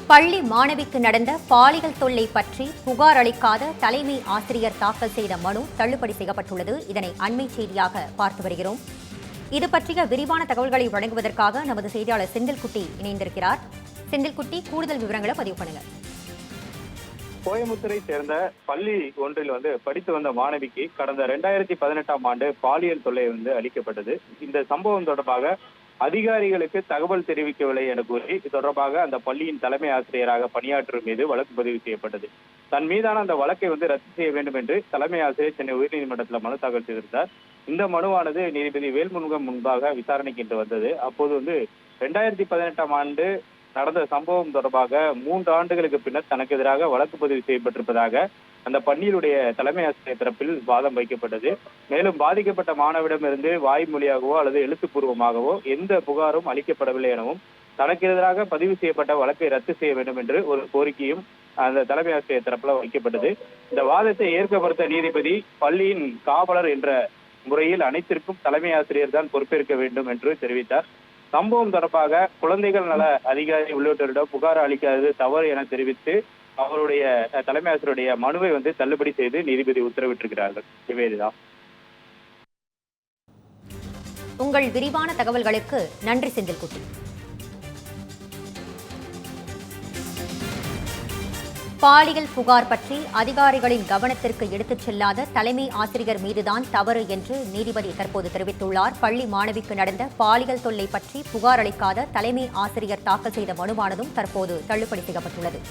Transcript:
பள்ளி மாணவிக்கு நடந்த பாலியல் தொல்லை பற்றி புகார் அளிக்காத தலைமை ஆசிரியர் தாக்கல் செய்த மனு தள்ளுபடி செய்யப்பட்டுள்ளது. இதனை அண்மை செய்தியாக பார்த்து வருகிறோம். இது பற்றிய விரிவான தகவல்களை வழங்குவதற்காக நமது செய்தியாளர் செந்தில்குட்டி இணைந்திருக்கிறார். செந்தில்குட்டி, கூடுதல் விவரங்களை பதிவு பண்ணுங்க. கோயம்புத்தூரை சேர்ந்த பள்ளி ஒன்றில் படித்து வந்த மாணவிக்கு கடந்த 2018ஆம் ஆண்டு பாலியல் தொல்லை அளிக்கப்பட்டது. இந்த சம்பவம் தொடர்பாக அதிகாரிகளுக்கு தகவல் தெரிவிக்கவில்லை என கூறி இது தொடர்பாக அந்த பள்ளியின் தலைமை ஆசிரியராக பணியாற்றும் மீது வழக்கு பதிவு செய்யப்பட்டது. தன் மீதான அந்த வழக்கை ரத்து செய்ய வேண்டும் என்று தலைமை ஆசிரியர் சென்னை உயர்நீதிமன்றத்தில் மனு தாக்கல் செய்திருந்தார். இந்த மனுவானது நீதிபதி வேல்முருகன் முன்பாக விசாரணைக்கு இன்று வந்தது. அப்போது 2018ஆம் ஆண்டு நடந்த சம்பவம் தொடர்பாக 3 ஆண்டுகளுக்கு பின்னர் தனக்கு எதிராக வழக்கு பதிவு செய்யப்பட்டிருப்பதாக அந்த பள்ளியினுடைய தலைமை ஆசிரியர் தரப்பில் வாதம் வைக்கப்பட்டது. மேலும் பாதிக்கப்பட்ட மாணவிடமிருந்து வாய்மொழியாகவோ அல்லது எழுத்துப்பூர்வமாகவோ எந்த புகாரும் அளிக்கப்படவில்லை எனவும் தனக்கு எதிராக பதிவு செய்யப்பட்ட வழக்கை ரத்து செய்ய வேண்டும் என்று ஒரு கோரிக்கையும் அந்த தலைமை ஆசிரியர் தரப்புல வைக்கப்பட்டது. இந்த வாதத்தை ஏற்க மறுத்த நீதிபதி பள்ளியின் காவலர் என்ற முறையில் அனைத்திற்கும் தலைமை ஆசிரியர் தான் பொறுப்பேற்க வேண்டும் என்று தெரிவித்தார். சம்பவம் தொடர்பாக குழந்தைகள் நல அதிகாரி உள்ளிட்டோரிடம் புகார் அளிக்காதது தவறு என தெரிவித்து அவருடைய தலைமை ஆசிரியருடைய மனுவை தள்ளுபடி செய்து நீதிபதி உத்தரவிட்டிருக்கிறார்கள். நிவேதிதா, உங்கள் விரிவான தகவல்களுக்கு நன்றி செந்தில்குட்டி. பாலியல் புகார் பற்றி அதிகாரிகளின் கவனத்திற்கு எடுத்துச் செல்லாத தலைமை ஆசிரியர் மீதுதான் தவறு என்று நீதிபதி தற்போது தெரிவித்துள்ளார். பள்ளி மாணவிக்கு நடந்த பாலியல் தொல்லை பற்றி புகார் அளிக்காத தலைமை ஆசிரியர் தாக்கல் செய்த மனுவானதும் தற்போது தள்ளுபடி செய்யப்பட்டுள்ளது.